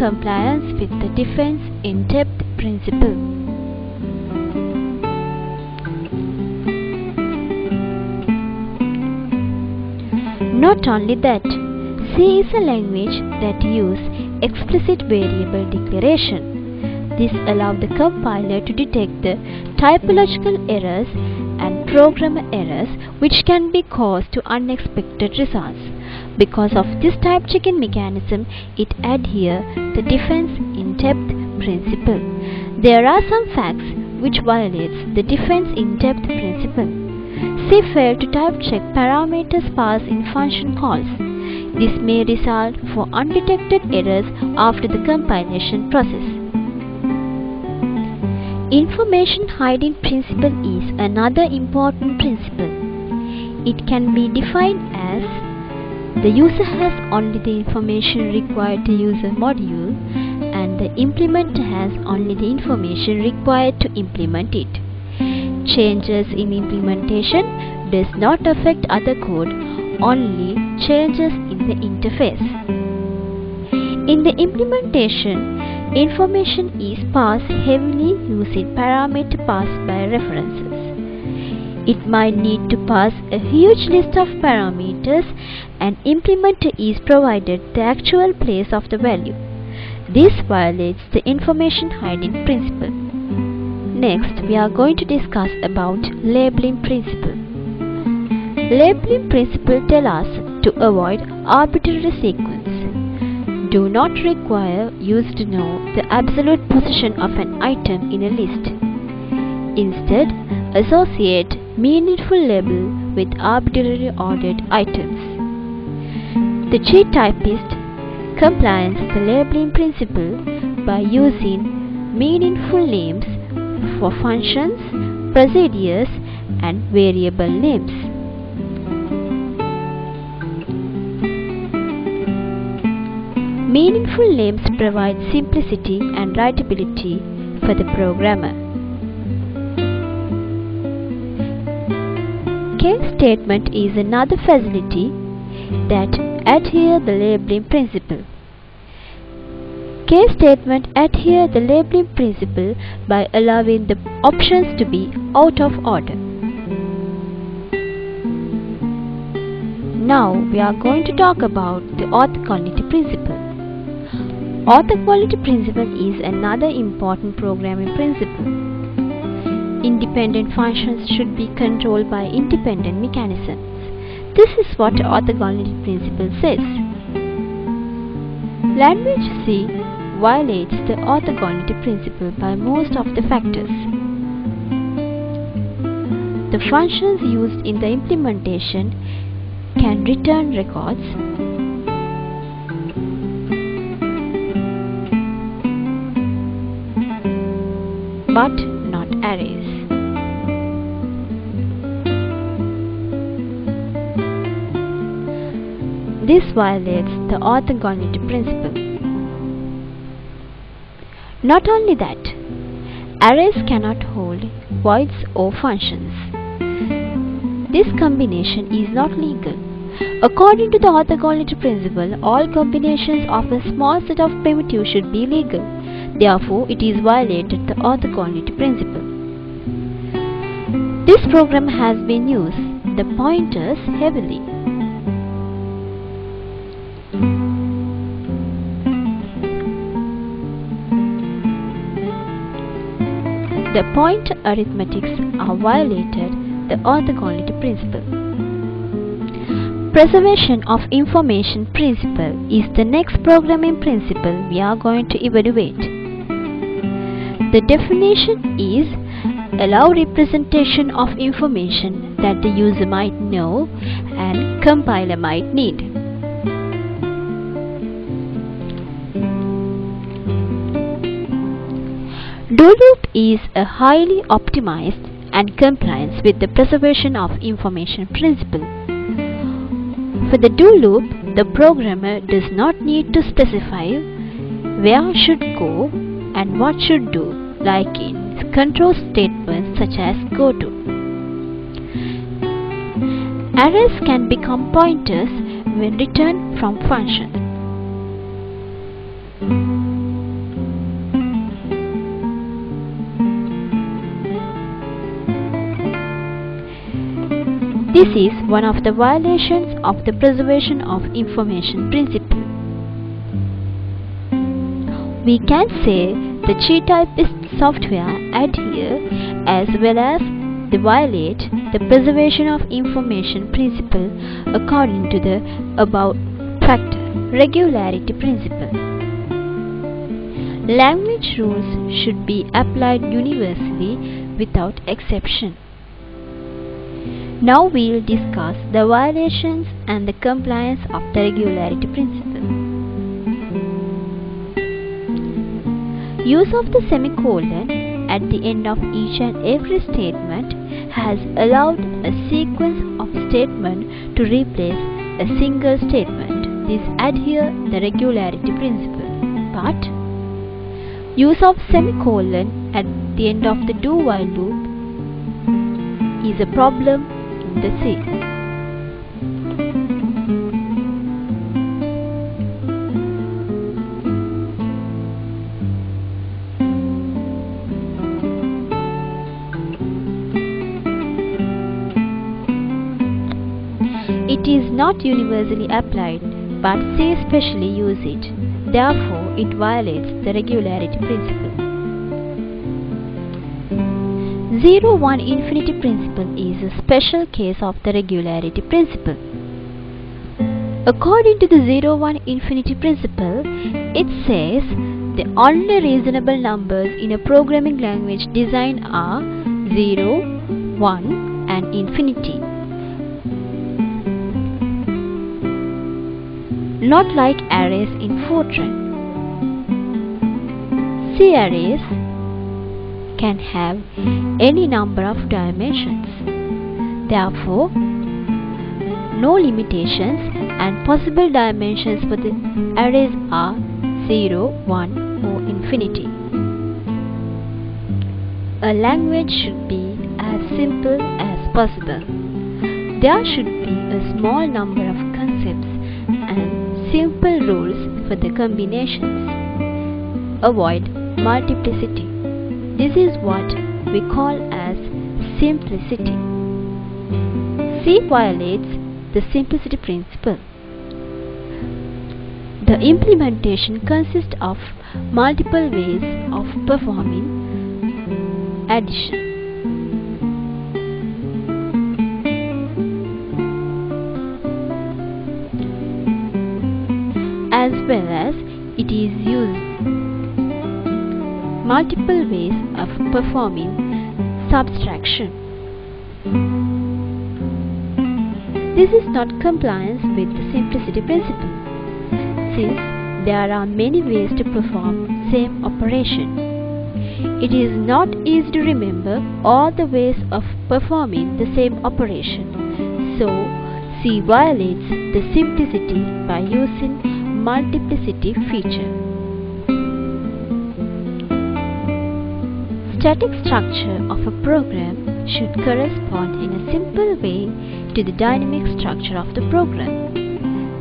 compliance with the defense-in-depth principle. Not only that, C is a language that uses explicit variable declaration. This allows the compiler to detect the typological errors and programmer errors which can be caused to unexpected results. Because of this type checking mechanism, it adheres the defense-in-depth principle. There are some facts which violates the defense-in-depth principle. C failed to type check parameters passed in function calls. This may result for undetected errors after the compilation process. Information hiding principle is another important principle. It can be defined as the user has only the information required to use a module and the implementer has only the information required to implement it. Changes in implementation does not affect other code, only changes in the interface. In the implementation, information is passed heavily using parameter passed by references. It might need to pass a huge list of parameters and implementer is provided the actual place of the value. This violates the information hiding principle. Next, we are going to discuss about labeling principle. Labeling principle tells us to avoid arbitrary sequence. Do not require users to know the absolute position of an item in a list. Instead, associate meaningful label with arbitrarily ordered items. The G-Typist complies the labeling principle by using meaningful names for functions, procedures, and variable names. Meaningful names provide simplicity and writability for the programmer. Case statement is another facility that adheres the labeling principle. Case statement adhere the labeling principle by allowing the options to be out of order. Now we are going to talk about the orthogonality principle. Orthogonality principle is another important programming principle. Independent functions should be controlled by independent mechanisms. This is what orthogonality principle says. Language C violates the orthogonality principle by most of the factors. The functions used in the implementation can return records, but not arrays. This violates the orthogonality principle. Not only that, arrays cannot hold voids or functions. This combination is not legal. According to the orthogonality principle, all combinations of a small set of primitives should be legal. Therefore, it is violated the orthogonality principle. This program has been used the pointers heavily. The pointer arithmetics are violated the orthogonality principle. Preservation of information principle is the next programming principle we are going to evaluate. The definition is allow representation of information that the user might know and compiler might need. Do loop is a highly optimized and complies with the preservation of information principle. For the do loop, the programmer does not need to specify where should go and what should do, like in control statements such as go to. Arrays can become pointers when returned from function. This is one of the violations of the preservation of information principle. We can say the G-Typist software adhere as well as they violate the preservation of information principle according to the above factor, regularity principle. Language rules should be applied universally without exception. Now we will discuss the violations and the compliance of the regularity principle. Use of the semicolon at the end of each and every statement has allowed a sequence of statements to replace a single statement. This adhere the regularity principle. But use of semicolon at the end of the do-while loop is a problem in the C. It is not universally applied, but C specially use it. Therefore, it violates the regularity principle. 0-1 infinity principle is a special case of the regularity principle. According to the 0-1 infinity principle, it says the only reasonable numbers in a programming language design are 0, 1 and infinity. Not like arrays in Fortran. C arrays can have any number of dimensions. Therefore, no limitations and possible dimensions for the arrays are 0, 1 or infinity. A language should be as simple as possible. There should be a small number of concepts and simple rules for the combinations. Avoid multiplicity. This is what we call as simplicity. C violates the simplicity principle. The implementation consists of multiple ways of performing addition. As well as it is used multiple ways of performing subtraction. This is not compliance with the simplicity principle, since there are many ways to perform same operation. It is not easy to remember all the ways of performing the same operation, so C violates the simplicity by using multiplicity feature. Static structure of a program should correspond in a simple way to the dynamic structure of the program.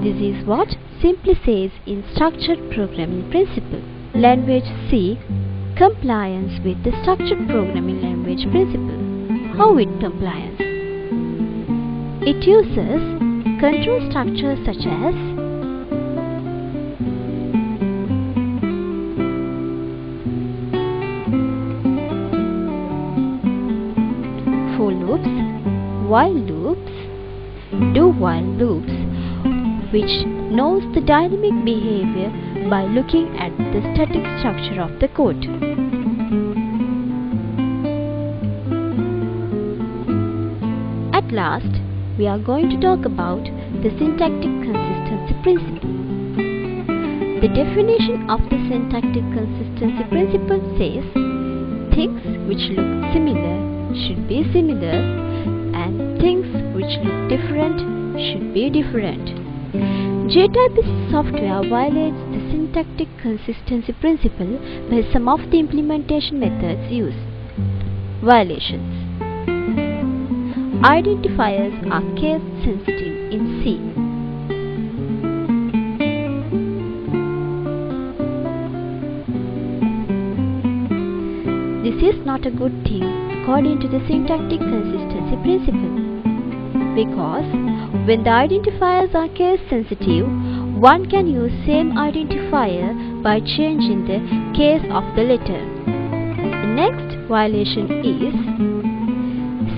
This is what simply says in Structured Programming Principle. Language C compliance with the Structured Programming Language Principle. How it complies? It uses control structures such as for loops, while loops, do-while loops, which knows the dynamic behavior by looking at the static structure of the code. At last, we are going to talk about the syntactic consistency principle. The definition of the syntactic consistency principle says things which look similar should be similar and things which look different should be different. Gtypist software violates the syntactic consistency principle by some of the implementation methods used. Violations. Identifiers are case sensitive in C. This is not a good thing according to the syntactic consistency principle. because when the identifiers are case sensitive, one can use same identifier by changing the case of the letter. The next violation is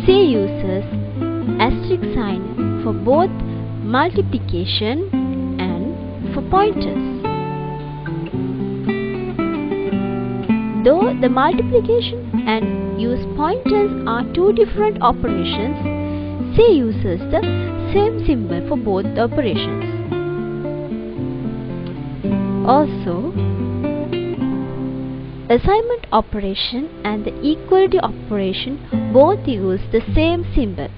C uses asterisk sign for both multiplication and for pointers. Though the multiplication and use pointers are two different operations, C uses the same symbol for both the operations. Also, assignment operation and the equality operation both use the same symbol.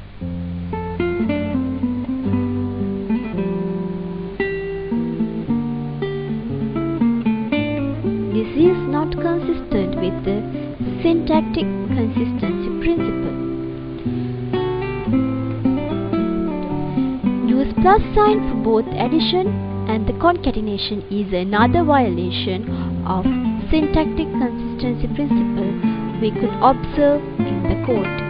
This is not consistent with the syntactic consistency principle. Use plus sign for both addition and the concatenation is another violation of syntactic consistency principle we could observe in the code.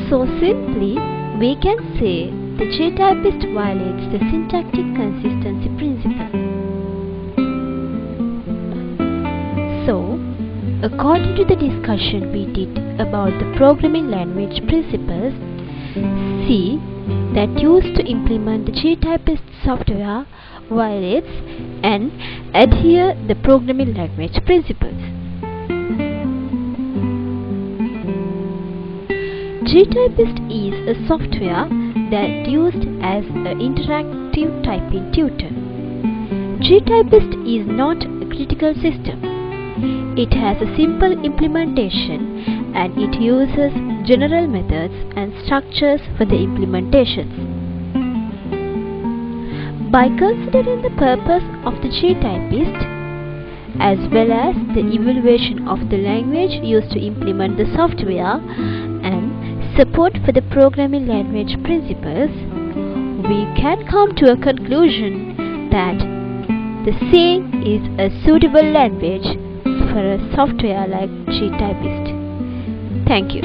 So simply, we can say the G-Typist violates the syntactic consistency principle. So, according to the discussion we did about the programming language principles, C that used to implement the G-Typist software violates and adhere the programming language principles. G-Typist is a software that used as an interactive typing tutor. G-Typist is not a critical system. It has a simple implementation and it uses general methods and structures for the implementations. By considering the purpose of the G-Typist as well as the evaluation of the language used to implement the software and support for the programming language principles, we can come to a conclusion that the C is a suitable language for a software like Gtypist. Thank you.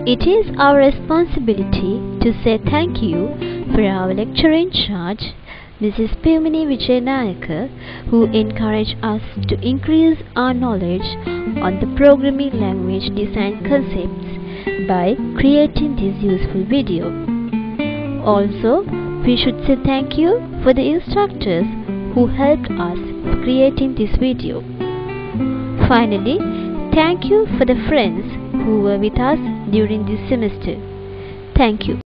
It is our responsibility to say thank you for our lecturer in charge, Mrs. Pumini Vijayanayaka, who encouraged us to increase our knowledge on the programming language design concepts by creating this useful video. Also, we should say thank you for the instructors who helped us creating this video. Finally, thank you for the friends who were with us during this semester. Thank you.